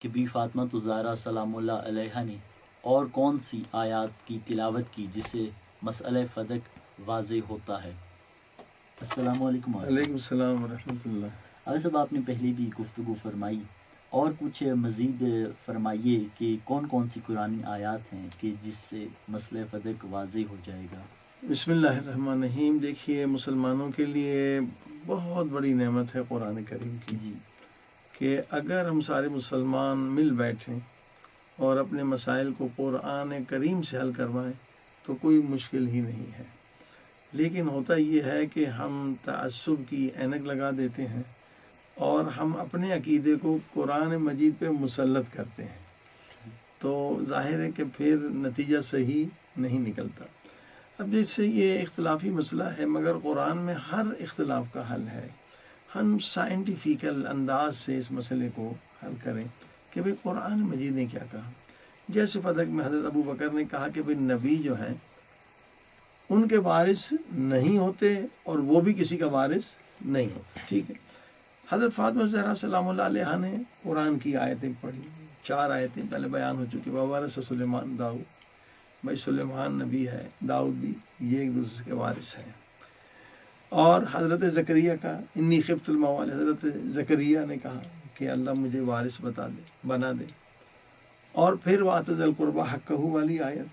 کہ بی فاطمہ الزہرا سلام اللہ علیہا نے اور کون سی آیات کی تلاوت کی جس سے مسئلہ فدق واضح ہوتا ہے؟ السلام علیکم عارف وعلیکم السلام ورحمۃ اللہ۔ عارف صاحب، آپ نے پہلے بھی گفتگو فرمائی، اور کچھ مزید فرمائیے کہ کون کون سی قرآنی آیات ہیں کہ جس سے مسئلہ فدق واضح ہو جائے گا۔ بسم اللہ الرحمن الرحیم۔ دیکھیے، مسلمانوں کے لیے بہت بڑی نعمت ہے قرآن کریم کی، جی کہ اگر ہم سارے مسلمان مل بیٹھیں اور اپنے مسائل کو قرآن کریم سے حل کروائیں تو کوئی مشکل ہی نہیں ہے۔ لیکن ہوتا یہ ہے کہ ہم تعصب کی اینک لگا دیتے ہیں اور ہم اپنے عقیدے کو قرآن مجید پہ مسلط کرتے ہیں، تو ظاہر ہے کہ پھر نتیجہ صحیح نہیں نکلتا۔ اب جیسے یہ اختلافی مسئلہ ہے، مگر قرآن میں ہر اختلاف کا حل ہے۔ ہم سائنٹیفیکل انداز سے اس مسئلے کو حل کریں کہ بھئی قرآن مجید نے کیا کہا۔ جیسے فدق میں حضرت ابو بکر نے کہا کہ بھئی نبی جو ہیں ان کے وارث نہیں ہوتے اور وہ بھی کسی کا وارث نہیں ہوتا، ٹھیک ہے۔ حضرت فاطمہ زہرا سلام اللہ علیہا نے قرآن کی آیتیں پڑھی، 4 آیتیں پہلے بیان ہو چکی، وَوَارَثَ سلیمان داؤد، بھائی سلیمان نبی ہے، داؤد بھی، یہ ایک دوسرے کے وارث ہیں۔ اور حضرت زکریا کا انی خفت الموال، حضرت زکریا نے کہا کہ اللہ مجھے وارث بنا دے۔ اور پھر وَآتَ ذَا الْقُرْبَىٰ حَقَّهُ والی آیت،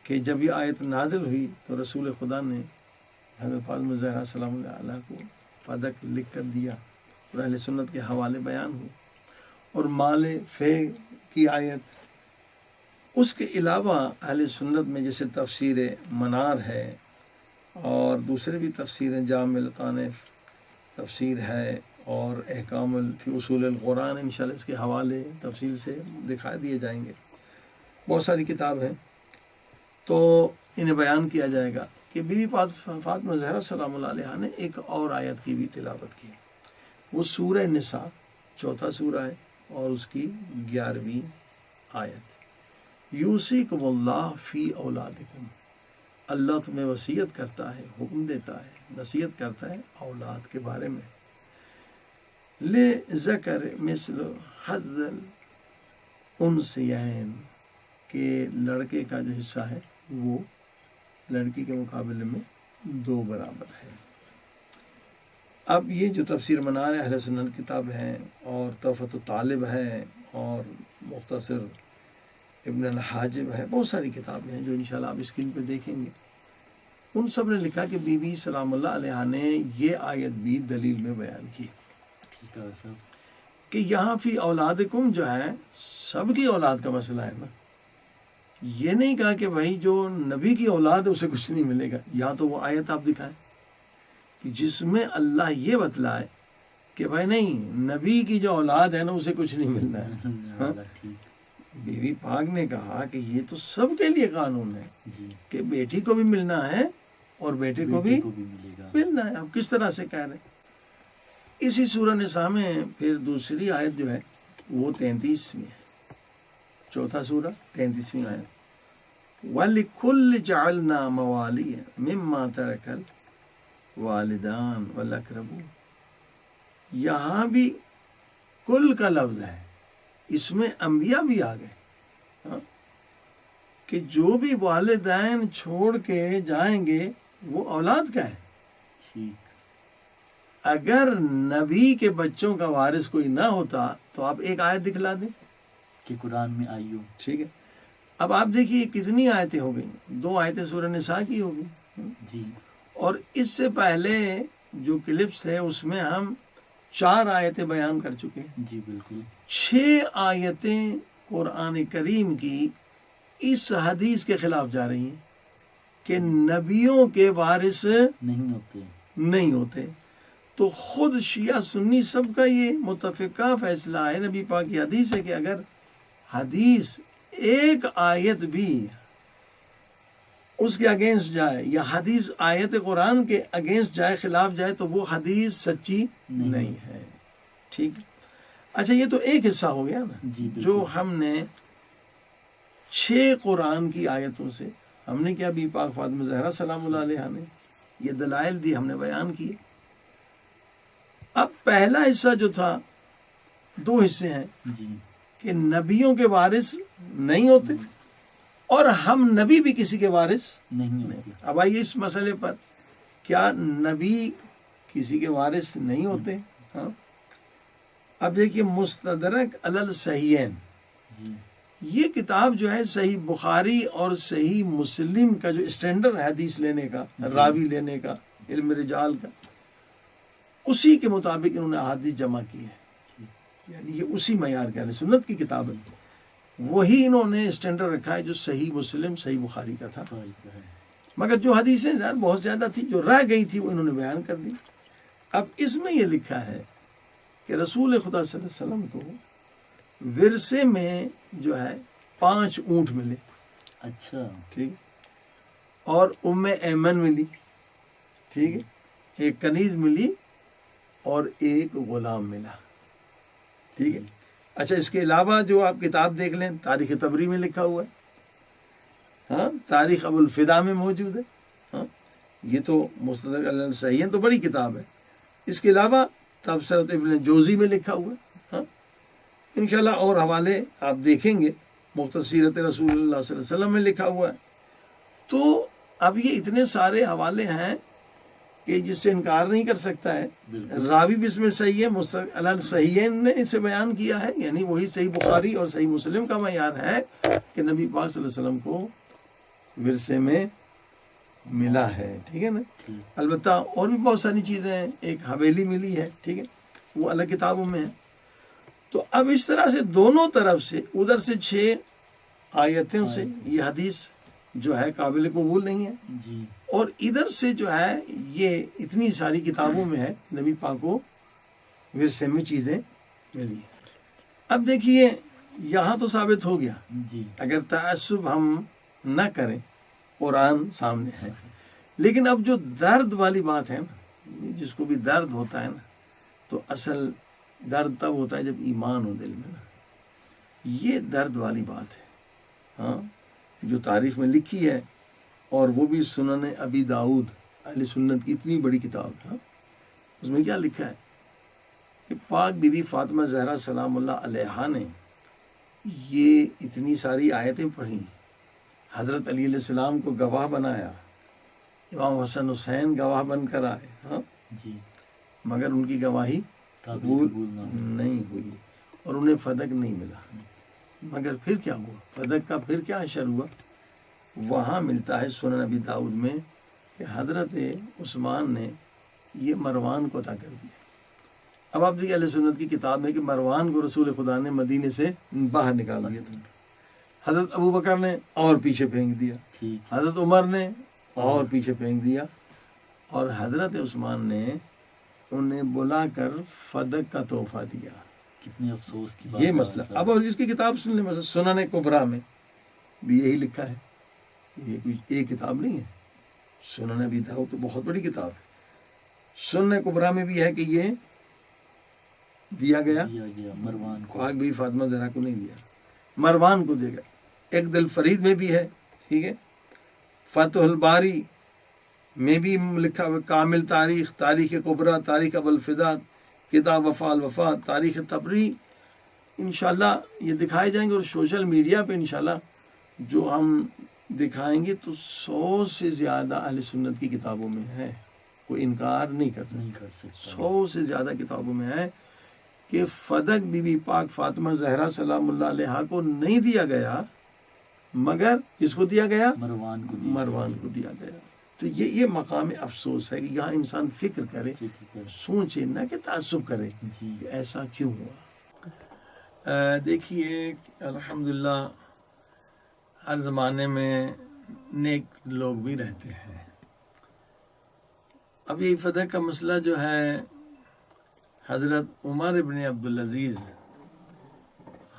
کہ جب یہ آیت نازل ہوئی تو رسول خدا نے حضرت فاطمہ زہرا سلام اللہ علیہ کو فدق لکھ کر دیا اور اہل سنت کے حوالے بیان ہوئے۔ اور مال فے کی آیت، اس کے علاوہ اہل سنت میں جیسے تفسیر منار ہے اور دوسرے بھی تفسیریں، جامع الطانف تفسیر ہے اور احکام فی اصول القرآن، انشاءاللہ اس کے حوالے تفصیل سے دکھا دیے جائیں گے۔ بہت ساری کتاب ہیں، تو انہیں بیان کیا جائے گا کہ بی بی فاطمہ زہرا سلام اللہ علیہا نے ایک اور آیت کی بھی تلاوت کی۔ وہ سورہ نساء 4 سورہ ہے اور اس کی 11ویں آیت، یوصیکم اللہ فی اولادکم، اللہ تمہیں وصیت کرتا ہے، حکم دیتا ہے، نصیحت کرتا ہے اولاد کے بارے میں، لِذَكَرِ مِثْلُ حَظِّ الْأُنْثَيَيْنِ، کہ لڑکے کا جو حصہ ہے وہ لڑکی کے مقابلے میں 2 برابر ہے۔ اب یہ جو تفسیر منار اہل سنت کتاب ہے، اور تحفۃ الطالب ہے، اور مختصر ابن الحاجب ہے، بہت ساری کتابیں ہیں جو انشاءاللہ آپ اسکرین پہ دیکھیں گے۔ ان سب نے لکھا کہ بی بی سلام اللہ علیہا نے یہ آیت بھی دلیل میں بیان کی ٹھیک ہے صاحب، کہ یہاں فی اولادکم جو ہے سب کی اولاد کا مسئلہ ہے نا۔ یہ نہیں کہا کہ بھائی جو نبی کی اولاد ہے اسے کچھ نہیں ملے گا، یا تو وہ آیت آپ دکھائیں کہ جس میں اللہ یہ بتلائے کہ بھائی نہیں، نبی کی جو اولاد ہے نا اسے کچھ نہیں ملنا ہے۔ ہاں؟ بی بی پاک نے کہا کہ یہ تو سب کے لیے قانون ہے جی کہ بیٹی کو بھی ملنا ہے اور بیٹے کو بھی ملے گا۔ ملنا ہے۔ اب کس طرح سے کہہ رہے ہیں؟ اسی سورہ نساء میں پھر دوسری آیت جو ہے وہ 33ویں ہے، 4 سورہ 33ویں آیت، وَلِكُلِّ جَعَلْنَا مَوَالِيَ مِمَّا تَرَكَ الْوَالِدَانِ وَالْأَقْرَبُونَ، یہاں بھی کل کا لفظ ہے، اس میں انبیاء بھی آ گئے، ہاں، کہ جو بھی والدین چھوڑ کے جائیں گے وہ اولاد کا ہے۔ ٹھیک، اگر نبی کے بچوں کا وارث کوئی نہ ہوتا تو آپ ایک آیت دکھلا دیں کہ قرآن میں آئی ہو۔ ٹھیک ہے۔ اب آپ دیکھیے کتنی آیتیں ہو گئیں، 2 آیتیں سورہ نساء کی ہو گئی، جی اور اس سے پہلے جو کلپس ہے اس میں ہم 4 آیتیں بیان کر چکے ہیں۔ جی بالکل، 6 آیتیں قرآن کریم کی اس حدیث کے خلاف جا رہی ہیں کہ نبیوں کے وارث نہیں ہوتے۔ تو خود شیعہ سنی سب کا یہ متفقہ فیصلہ ہے، نبی پاک کی حدیث ہے کہ اگر حدیث ایک آیت بھی اس کے اگینسٹ جائے یا حدیث آیت قرآن کے اگینسٹ جائے، خلاف جائے، تو وہ حدیث سچی نہیں ہے۔ ٹھیک ہے۔ اچھا، یہ تو ایک حصہ ہو گیا نا، جی بالکل، جو ہم نے 6 قرآن کی آیتوں سے ہم نے کیا، بی پاک فاطمہ زہرا سلام اللہ علیہا نے یہ دلائل دی، ہم نے بیان کیے۔ اب پہلا حصہ جو تھا، 2 حصے ہیں، جی کہ نبیوں کے وارث نہیں ہوتے اور ہم نبی بھی کسی کے وارث نہیں نہیں. ہوتی. اب آئیے اس مسئلے پر، کیا نبی کسی کے وارث نہیں ہوتے؟ ہاں. اب دیکھیے مستدرک علی الصحیحین، جی یہ کتاب جو ہے صحیح بخاری اور صحیح مسلم کا جو اسٹینڈرڈ ہے حدیث لینے کا، راوی لینے کا، علم رجال کا، اسی کے مطابق انہوں نے احادیث جمع کی ہے. یعنی یہ اسی معیار کے اہل سنت کی کتاب ہے، وہی انہوں نے اسٹینڈرڈ رکھا ہے جو صحیح مسلم صحیح بخاری کا تھا. مگر جو حدیثیں بہت زیادہ تھی جو رہ گئی تھی وہ انہوں نے بیان کر دی. اب اس میں یہ لکھا ہے کہ رسول خدا صلی اللہ علیہ وسلم کو ورثے میں جو ہے 5 اونٹ ملے. اچھا. ٹھیک. اور ام ایمن ملی. ٹھیک ہے. ایک کنیز ملی اور ایک غلام ملا. ٹھیک ہے. اچھا اس کے علاوہ جو آپ کتاب دیکھ لیں تاریخ طبری میں لکھا ہوا ہے، ہاں، تاریخ ابو الفدا میں موجود ہے. ہاں، یہ تو مستدرک علی الصحیحین تو بڑی کتاب ہے. اس کے علاوہ تبصرۃ ابن جوزی میں لکھا ہوا ہے. ہاں، انشاءاللہ اور حوالے آپ دیکھیں گے. مختصر سیرت رسول اللہ صلی اللہ علیہ وسلم میں لکھا ہوا ہے. تو اب یہ اتنے سارے حوالے ہیں کہ جس سے انکار نہیں کر سکتا ہے. راوی بھی اس میں صحیح ہے، مستدرک علی الصحیحین نے اسے بیان کیا ہے، یعنی وہی صحیح بخاری اور صحیح مسلم کا معیار ہے کہ نبی پاک صلی اللہ علیہ وسلم کو ورثے میں ملا ہے. ٹھیک ہے نا. البتہ اور بھی بہت ساری چیزیں ہیں. ایک حویلی ملی ہے، ٹھیک ہے، وہ الگ کتابوں میں ہے. تو اب اس طرح سے دونوں طرف سے، ادھر سے 6 آیتوں سے یہ حدیث جو ہے قابل قبول نہیں ہے، جی اور ادھر سے جو ہے یہ اتنی ساری کتابوں میں ہے نبی پاک کو ورثے میں چیزیں ملی. اب دیکھیے یہاں تو ثابت ہو گیا، جی اگر تعصب ہم نہ کریں قرآن سامنے ہے. لیکن اب جو درد والی بات ہے نا، جس کو بھی درد ہوتا ہے نا، تو اصل درد تب ہوتا ہے جب ایمان ہو دل میں نا. یہ درد والی بات ہے، ہاں، جو تاریخ میں لکھی ہے، اور وہ بھی سنن ابی داؤد اہل سنت کی اتنی بڑی کتاب. ہاں، اس میں کیا لکھا ہے کہ پاک بی بی فاطمہ زہرا سلام اللہ علیہا نے یہ اتنی ساری آیتیں پڑھی، حضرت علی علیہ السلام کو گواہ بنایا، امام حسن حسین گواہ بن کر آئے، ہاں، جی مگر ان کی گواہی قبول نہیں ہوئی اور انہیں فدق نہیں ملا. مگر پھر کیا ہوا؟ فدق کا پھر کیا اشر ہوا؟ وہاں ملتا ہے سنن ابی داؤد میں کہ حضرت عثمان نے یہ مروان کو عطا کر دیا. اب آپ دیکھیے اہل سنت کی کتاب میں کہ مروان کو رسول خدا نے مدینے سے باہر نکال دیا تھا. حضرت ابو بکر نے اور پیچھے پھینک دیا، حضرت عمر نے اور پیچھے پھینک دیا، اور حضرت عثمان نے انہیں بلا کر فدق کا تحفہ دیا. کتنے افسوس کی بات یہ مسئلہ. اب اور اس کی کتاب سن لیں، مثلا سنن کبریٰ میں بھی یہی لکھا ہے. یہ کوئی ایک کتاب نہیں ہے. سنن ابی داؤد تو بہت بڑی کتاب ہے. سنن کبریٰ میں بھی ہے کہ یہ دیا گیا مروان کو، پاک بھی فاطمہ زہرا کو نہیں دیا، مروان کو دے گا. ایک دل فرید میں بھی ہے، ٹھیک ہے. فتح الباری میں بھی لکھا ہوا کامل تاریخ، تاریخ کبریٰ، تاریخ ابو الفدا، کتاب وفا الوفات، تاریخ طبری، انشاءاللہ یہ دکھائے جائیں گے. اور سوشل میڈیا پہ انشاءاللہ جو ہم دکھائیں گے تو 100 سے زیادہ اہل سنت کی کتابوں میں ہے، کوئی انکار نہیں کر سکتا. 100 سے زیادہ کتابوں میں ہے کہ فدق بی بی پاک فاطمہ زہرا سلام اللہ علیہا کو نہیں دیا گیا، مگر کس کو دیا گیا؟ مروان کو دیا گیا. تو یہ مقام افسوس ہے کہ یہاں انسان فکر کرے، سوچے، نہ کہ تعصب کرے کہ ایسا کیوں ہوا. دیکھیے الحمدللہ ہر زمانے میں نیک لوگ بھی رہتے ہیں. اب یہ فتح کا مسئلہ جو ہے، حضرت عمر ابن عبدالعزیز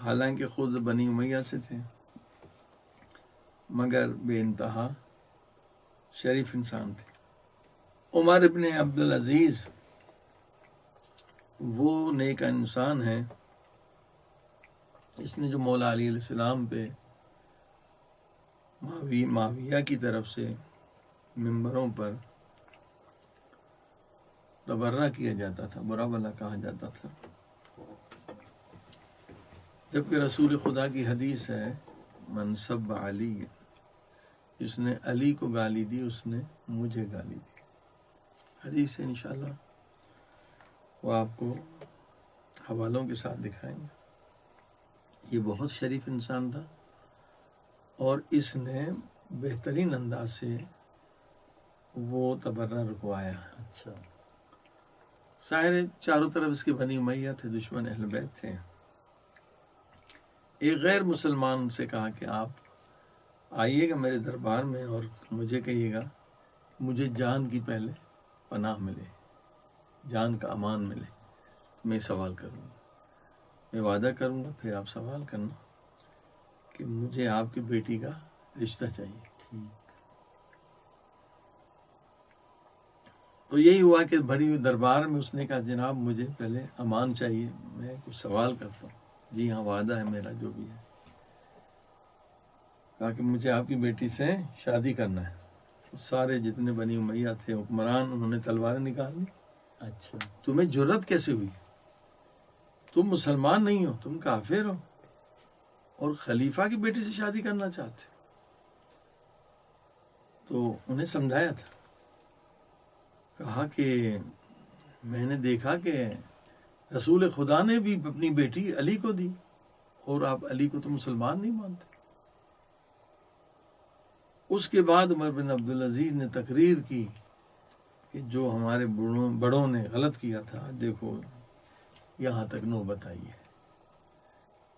حالانکہ خود بنی امیہ سے تھے، مگر بے انتہا شریف انسان تھے. عمر ابن عبدالعزیز وہ نیک انسان ہے، اس نے جو مولا علی علیہ السلام پہ معاویہ کی طرف سے ممبروں پر تبرہ کیا جاتا تھا، برا بھلا کہا جاتا تھا، جبکہ رسول خدا کی حدیث ہے من سب علی، جس نے علی کو گالی دی اس نے مجھے گالی دی. حدیث ہے، انشاءاللہ وہ آپ کو حوالوں کے ساتھ دکھائیں گے. یہ بہت شریف انسان تھا اور اس نے بہترین انداز سے وہ تبرہ رکوایا. اچھا. ظاہر ہے چاروں طرف اس کے بنی امیہ تھے، دشمن اہل بیت تھے. ایک غیر مسلمان سے کہا کہ آپ آئیے گا میرے دربار میں اور مجھے کہیے گا مجھے جان کی پہلے پناہ ملے، جان کا امان ملے، میں سوال کروں گا، میں وعدہ کروں گا، پھر آپ سوال کرنا کہ مجھے آپ کی بیٹی کا رشتہ چاہیے. تو یہی ہوا کہ بھری ہوئی دربار میں اس نے کہا جناب مجھے پہلے امان چاہیے، میں کچھ سوال کرتا ہوں. جی ہاں وعدہ ہے میرا جو بھی ہے. کہا کہ مجھے آپ کی بیٹی سے شادی کرنا ہے. سارے جتنے بنی امیہ تھے حکمران انہوں نے تلواریں نکال لی. اچھا. تمہیں جرت کیسے ہوئی؟ تم مسلمان نہیں ہو، تم کافر ہو اور خلیفہ کی بیٹی سے شادی کرنا چاہتے. تو انہیں سمجھایا تھا، کہا کہ میں نے دیکھا کہ رسول خدا نے بھی اپنی بیٹی علی کو دی اور آپ علی کو تو مسلمان نہیں مانتے. اس کے بعد عمر بن عبدالعزیز نے تقریر کی کہ جو ہمارے بڑوں نے غلط کیا تھا دیکھو یہاں تک نوبت آئی ہے.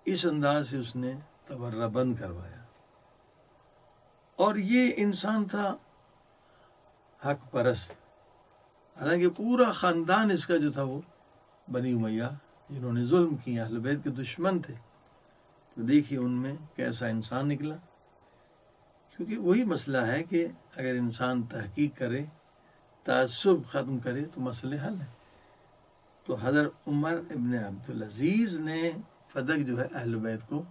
اس انداز سے اس نے تبرہ بند کروایا. اور یہ انسان تھا حق پرست. حالانکہ پورا خاندان اس کا جو تھا وہ بنی امیہ جنہوں نے ظلم کیا، اہل بیت کے دشمن تھے. تو دیکھیے ان میں کیسا انسان نکلا. کیونکہ وہی مسئلہ ہے کہ اگر انسان تحقیق کرے، تعصب ختم کرے تو مسئلے حل ہیں. تو حضرت عمر ابن عبدالعزیز نے فدق جو ہے اہل بیت کو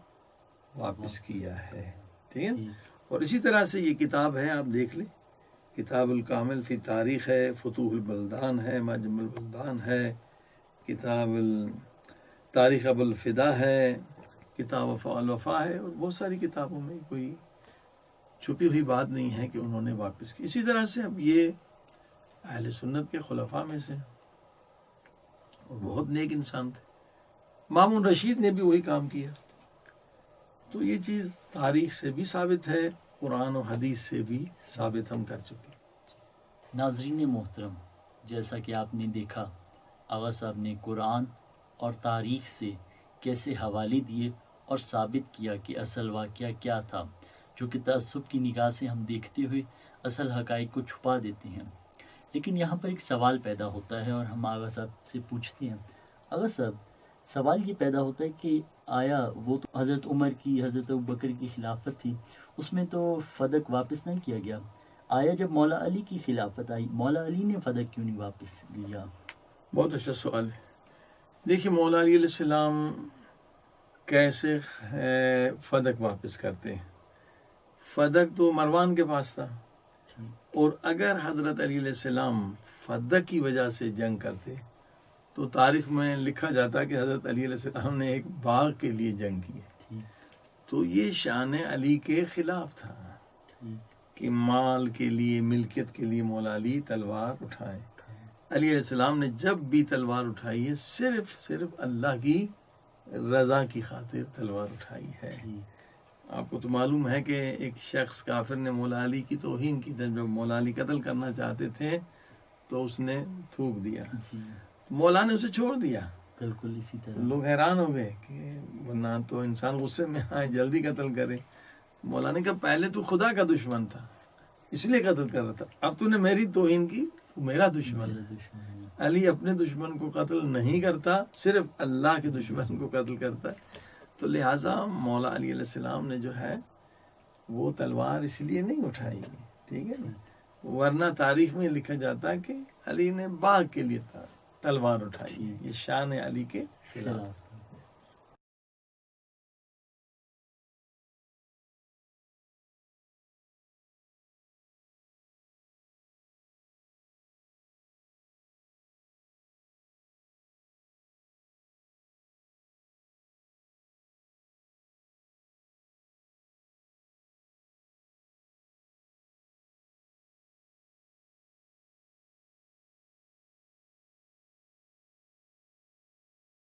واپس کیا ہے. ٹھیک ہے. اور اسی طرح سے یہ کتاب ہے، آپ دیکھ لیں، کتاب الکامل فی تاریخ ہے، فتوح البلدان ہے، معجم البلدان ہے، کتاب تاریخ ابو الفدا ہے، کتاب وفاء الوفا ہے، اور بہت ساری کتابوں میں کوئی چھپی ہوئی بات نہیں ہے کہ انہوں نے واپس کی. اسی طرح سے اب یہ اہل سنت کے خلفاء میں سے اور بہت نیک انسان تھے. مامون رشید نے بھی وہی کام کیا. تو یہ چیز تاریخ سے بھی ثابت ہے، قرآن و حدیث سے بھی ثابت ہم کر چکے. ناظرین محترم، جیسا کہ آپ نے دیکھا آغا صاحب نے قرآن اور تاریخ سے کیسے حوالے دیے اور ثابت کیا کہ اصل واقعہ کیا تھا، جو کہ تعصب کی نگاہ سے ہم دیکھتے ہوئے اصل حقائق کو چھپا دیتے ہیں. لیکن یہاں پر ایک سوال پیدا ہوتا ہے اور ہم آغا صاحب سے پوچھتے ہیں. آغا صاحب، سوال یہ پیدا ہوتا ہے کہ آیا وہ تو حضرت عمر کی، حضرت ابوبکر کی خلافت تھی، اس میں تو فدق واپس نہیں کیا گیا. آیا جب مولا علی کی خلافت آئی، مولا علی نے فدق کیوں نہیں واپس لیا؟ بہت اچھا سوال ہے. دیکھیے مولا علی علیہ السلام کیسے فدق واپس کرتے ہیں. فدق تو مروان کے پاس تھا، اور اگر حضرت علی علیہ السلام فدق کی وجہ سے جنگ کرتے تو تاریخ میں لکھا جاتا کہ حضرت علی علیہ السلام نے ایک باغ کے لیے جنگ کی. تو یہ شان علی کے خلاف تھا کہ مال کے لیے، ملکیت کے لیے مولا علی تلوار اٹھائیں. علی علیہ السلام نے جب بھی تلوار اٹھائی ہے صرف اللہ کی رضا کی خاطر تلوار اٹھائی ہے. آپ کو تو معلوم ہے کہ ایک شخص کافر نے مولا علی کی توہین کی. جب مولا علی قتل کرنا چاہتے تھے تو اس نے تھوک دیا. مولا نے اسے چھوڑ دیا. بالکل اسی طرح لوگ حیران ہو گئے کہ ورنہ تو انسان غصے میں آئے جلدی قتل کرے. مولا نے کہا پہلے تو خدا کا دشمن تھا اس لیے قتل کر رہا تھا، اب تو نے میری توہین کی، تو میرا دشمن ہے. علی اپنے دشمن کو قتل نہیں کرتا، صرف اللہ کے دشمن کو قتل کرتا ہے. تو لہٰذا مولا علی علیہ السلام نے جو ہے وہ تلوار اس لیے نہیں اٹھائی. ٹھیک ہے نا. ورنہ تاریخ میں لکھا جاتا کہ علی نے باغ کے لیے تلوار اٹھائی. یہ شان علی کے خلاف.